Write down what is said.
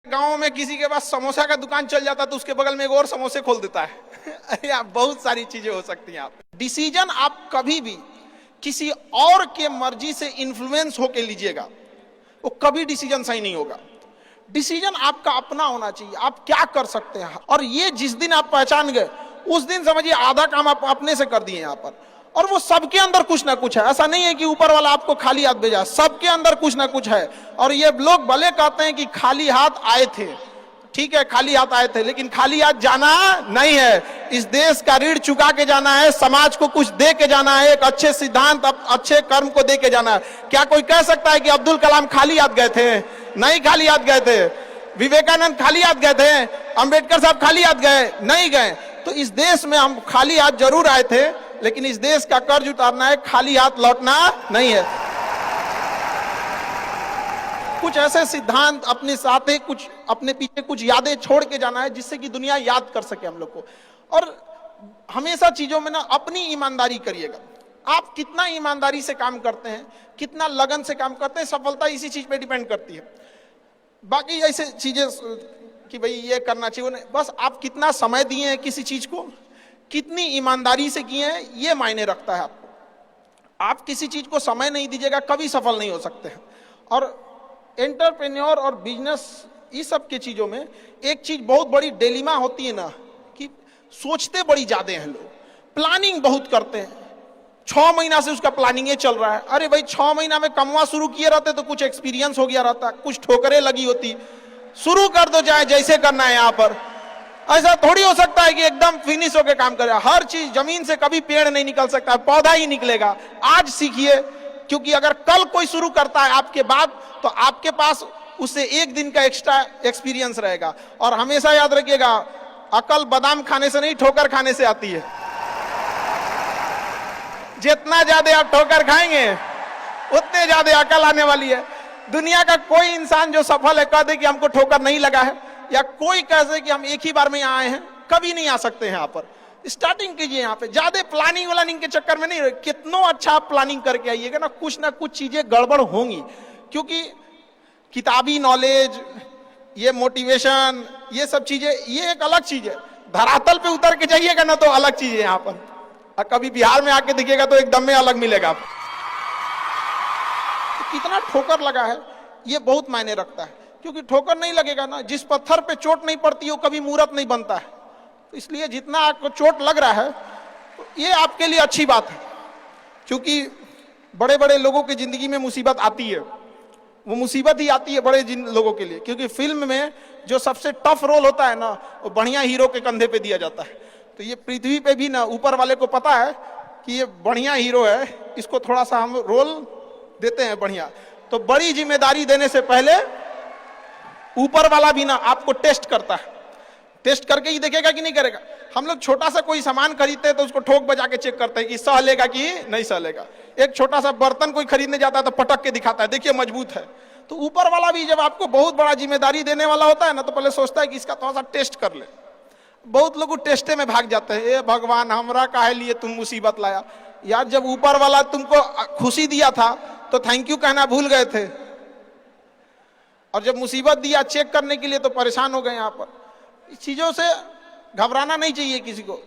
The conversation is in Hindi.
गांव में किसी के पास समोसा का दुकान चल जाता तो उसके बगल में एक और समोसे खोल देता है। अरे आप बहुत सारी चीजें हो सकती हैं। आप डिसीजन आप कभी भी किसी और के मर्जी से इन्फ्लुएंस होके लीजिएगा, वो कभी डिसीजन सही नहीं होगा। डिसीजन आपका अपना होना चाहिए, आप क्या कर सकते हैं। और ये जिस दिन आप पहचान गए उस दिन समझिए आधा काम आप अपने से कर दिए यहाँ पर। और वो सबके अंदर कुछ ना कुछ है, ऐसा नहीं है कि ऊपर वाला आपको खाली हाथ भेजा, सबके अंदर कुछ ना कुछ है। और ये लोग भले कहते हैं कि खाली हाथ आए थे, ठीक है खाली हाथ आए थे, लेकिन खाली हाथ जाना नहीं है। इस देश का ऋण चुका के जाना है, समाज को कुछ दे के जाना है, एक अच्छे सिद्धांत अच्छे कर्म को दे के जाना है। क्या कोई कह सकता है कि अब्दुल कलाम खाली हाथ गए थे? नहीं खाली हाथ गए थे। विवेकानंद खाली हाथ गए थे? अंबेडकर साहब खाली हाथ गए? नहीं गए। तो इस देश में हम खाली हाथ जरूर आए थे, लेकिन इस देश का कर्ज उतारना है, खाली हाथ लौटना नहीं है। कुछ ऐसे सिद्धांत अपने साथ है, कुछ अपने पीछे कुछ यादें छोड़ के जाना है जिससे कि दुनिया याद कर सके हम लोग को। और हमेशा चीजों में ना अपनी ईमानदारी करिएगा। आप कितना ईमानदारी से काम करते हैं, कितना लगन से काम करते हैं, सफलता इसी चीज पे डिपेंड करती है। बाकी ऐसे चीजें कि भाई ये करना चाहिए, बस आप कितना समय दिए हैं किसी चीज को, कितनी ईमानदारी से किए हैं, ये मायने रखता है आपको। आप किसी चीज को समय नहीं दीजिएगा, कभी सफल नहीं हो सकते हैं। और एंटरप्रेन्योर और बिजनेस इस सब की चीजों में एक चीज बहुत बड़ी डिलेमा होती है ना, कि सोचते बड़ी ज्यादा हैं लोग, प्लानिंग बहुत करते हैं। 6 महीना से उसका प्लानिंग ये चल रहा है। अरे भाई 6 महीना में कमवा शुरू किए रहते तो कुछ एक्सपीरियंस हो गया रहता, कुछ ठोकरें लगी होती। शुरू कर दो, चाहे जैसे करना है। यहाँ पर ऐसा थोड़ी हो सकता है कि एकदम फिनिश होकर काम करे। हर चीज, जमीन से कभी पेड़ नहीं निकल सकता, पौधा ही निकलेगा। आज सीखिए, क्योंकि अगर कल कोई शुरू करता है आपके बाद, तो आपके पास उससे एक दिन का एक्स्ट्रा एक्सपीरियंस रहेगा। और हमेशा याद रखिएगा, अकल बादाम खाने से नहीं, ठोकर खाने से आती है। जितना ज्यादा आप ठोकर खाएंगे उतने ज्यादा अकल आने वाली है। दुनिया का कोई इंसान जो सफल है कह दे कि हमको ठोकर नहीं लगा है, या कोई कह दे कि हम एक ही बार में यहाँ आए हैं, कभी नहीं आ सकते हैं। यहाँ पर स्टार्टिंग कीजिए, यहाँ पे ज्यादा प्लानिंग व्लानिंग के चक्कर में नहीं रहे। कितना अच्छा आप प्लानिंग करके आइएगा ना कुछ चीजें गड़बड़ होंगी। क्योंकि किताबी नॉलेज, ये मोटिवेशन, ये सब चीजें, ये एक अलग चीज है। धरातल पे उतर के जाइएगा ना तो अलग चीज है। यहाँ पर और कभी बिहार में आके दिखेगा तो एकदम में अलग मिलेगा। तो कितना ठोकर लगा है ये बहुत मायने रखता है। क्योंकि ठोकर नहीं लगेगा ना, जिस पत्थर पे चोट नहीं पड़ती वो कभी मूर्त नहीं बनता है। तो इसलिए जितना आपको चोट लग रहा है तो ये आपके लिए अच्छी बात है। क्योंकि बड़े बड़े लोगों की जिंदगी में मुसीबत आती है, वो मुसीबत ही आती है बड़े लोगों के लिए। क्योंकि फिल्म में जो सबसे टफ रोल होता है ना, वो बढ़िया हीरो के कंधे पे दिया जाता है। तो ये पृथ्वी पे भी ना ऊपर वाले को पता है कि ये बढ़िया हीरो है, इसको थोड़ा सा हम रोल देते हैं बढ़िया। तो बड़ी जिम्मेदारी देने से पहले ऊपर वाला भी ना आपको टेस्ट करता है। टेस्ट करके ही देखेगा कि नहीं करेगा। हम लोग छोटा सा कोई सामान खरीदते हैं तो उसको ठोक बजा के चेक करते हैं कि सह लेगा कि नहीं सह लेगा। एक छोटा सा बर्तन कोई खरीदने जाता है तो पटक के दिखाता है, देखिए मजबूत है। तो ऊपर वाला भी जब आपको बहुत बड़ा जिम्मेदारी देने वाला होता है ना, तो पहले सोचता है कि इसका थोड़ा सा टेस्ट कर ले। बहुत लोग टेस्टे में भाग जाते हैं, ए भगवान हमरा काहे लिए तुम मुसीबत लाया। यार जब ऊपर वाला तुमको खुशी दिया था तो थैंक यू कहना भूल गए थे, और जब मुसीबत दिया चेक करने के लिए तो परेशान हो गए। यहाँ पर इस चीजों से घबराना नहीं चाहिए किसी को।